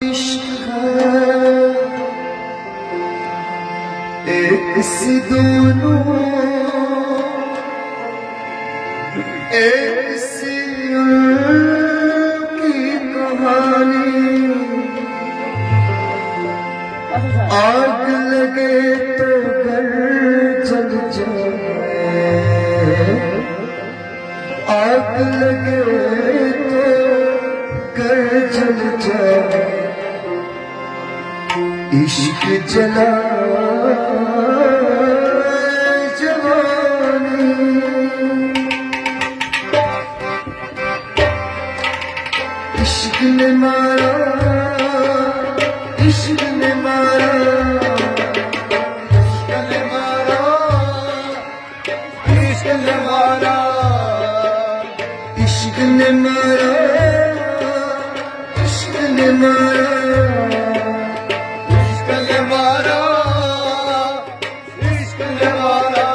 इश्क है एक सी दोनों एक सी की कहानी। आग लगे तो घर जल जाए, आग लगे तो घर जल जाए। इश्क जला जवानी, इश्क ने मारा, इश्क ने मारा, इश्क ने मारा, इश्क ने मारा, इश्क ने मारा, इश्क ने मारा, इश्क ने मारा, इश्क ने मारा।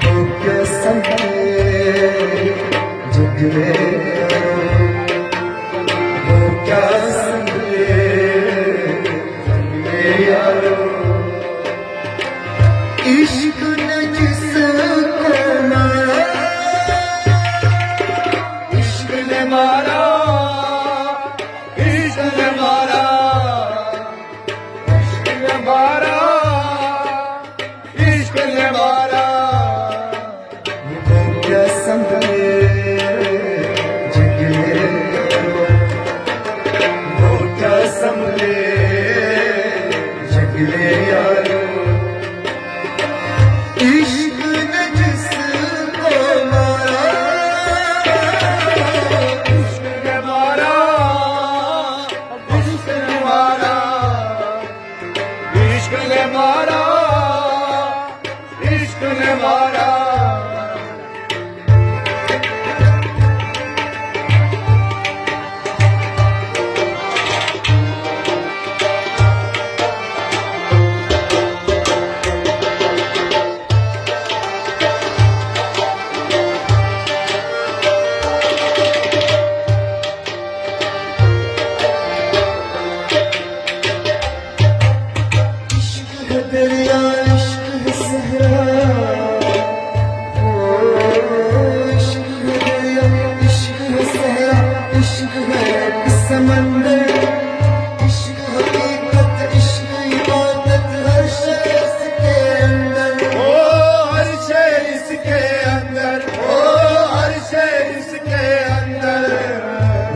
वो कैसा है जग में, वो क्या संगे यारो। इश्क ने जिसको मारा, इश्क ने मारा, इश्क ने मारा, इश्क ने मारा, इश्क ने मारा। वो क्या संगे जग में, वो क्या संगे जग में यारो। इश्क ने जिसको मारा, इश्क ने मारा, इश्क ने मारा, इश्क ने मारा, इश्क ने मारा। दरिया इश्क है सहरा, ओ इश्क है दरिया, इश्क है सहरा, इश्क है एक समंदर। इश्क हकीकत, इश्क इबादत, हर शय इसके अंदर, ओ हर शय इसके अंदर, ओ हर शय इसके अंदर।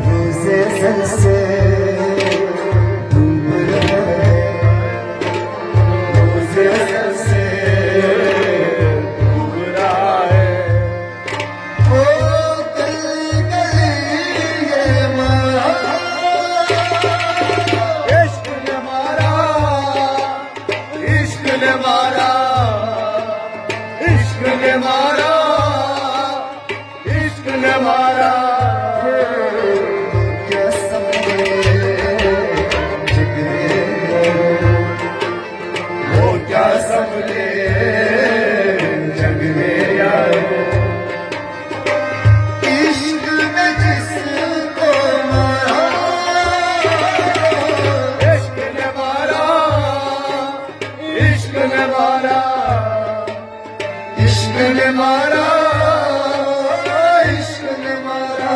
रोज़े सर से इश्क ने मारा, इश्क ने मारा, इश्क ने मारा। क्या समझे जग में, वो क्या समझे जग में यारो। इश्क ने जिसको मारा, इश्क ने मारा, इश्क ने मारा, इश्क ने मारा, इश्क ने मारा।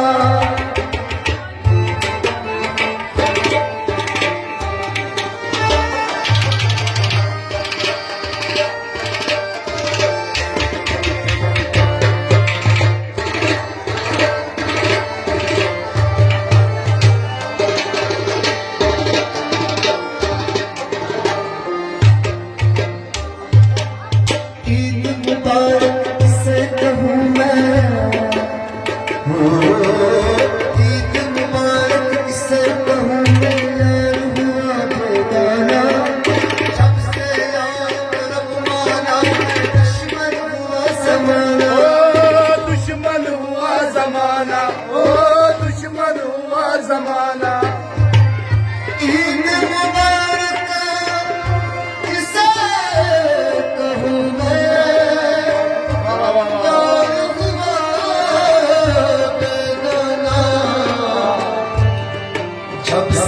ईद मुबारक से कहूँ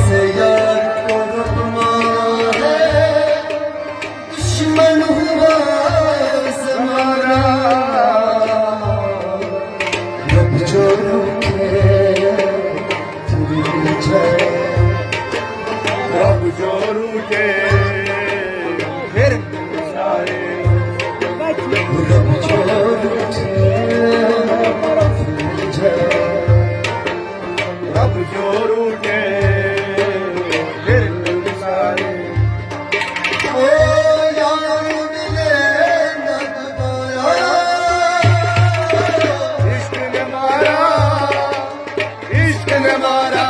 से यार को रुकना है, दुश्मन हुआ ज़माना। रब जो रूठे फिर जाए, रब जो रूठे फिर जाए, रब जो रूठे फिर जाए। रब जो रूठे फिर जाए। ओ यार मिले न दोबारा, इश्क ने मारा, इश्क ने मारा,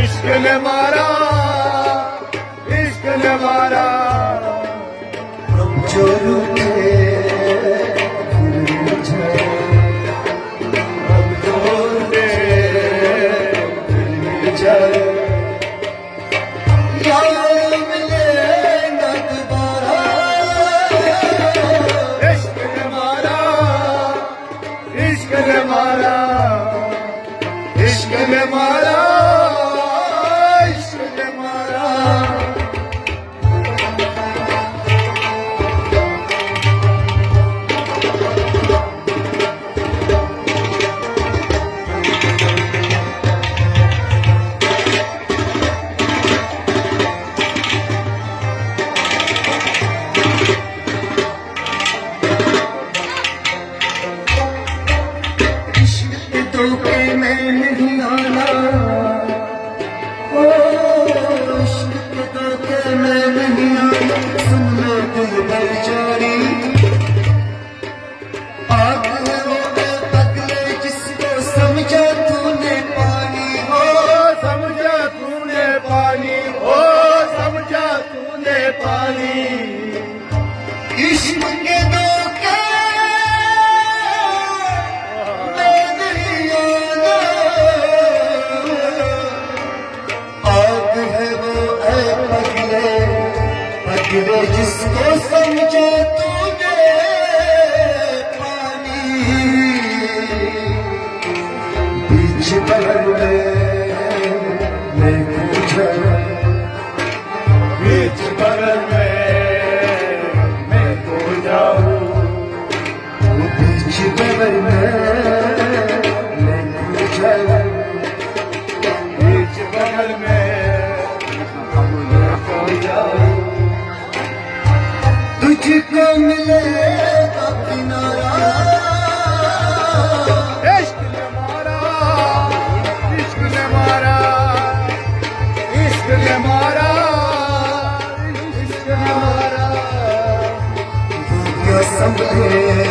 इश्क ने मारा, इश्क ने मारा। रब जो रूठे फिर जाए, रब जो रूठे फिर जाए। यार मिले न दोबारा, इश्क ने मारा, इश्क ने मारा, इश्क ने मारा, इश्क ने मारा। इश्क के धोखे में नहीं आना, ओ इश्क के धोखे में नहीं आना। सुन लो दिल बेचारी, आग है वो बेपगले जिसको समझा तूने पानी हो। समझा तूने पानी, ओ समझा तूने पानी। इश्क के धोखे में नहीं आना, आग है वो ऐ पगले पगले जिसको समझा तूने पानी। बीच बहर में खो जाऊं, बीच बगल में मैं खो जाऊं, बीच बहर में खो जाऊं। बीच बगल में मैं खो जाऊं। तुझको मिले किनारा, इश्क ने मारा, इश्क ने मारा, इश्क ने मारा, इश्क ने मारा। क्या समझे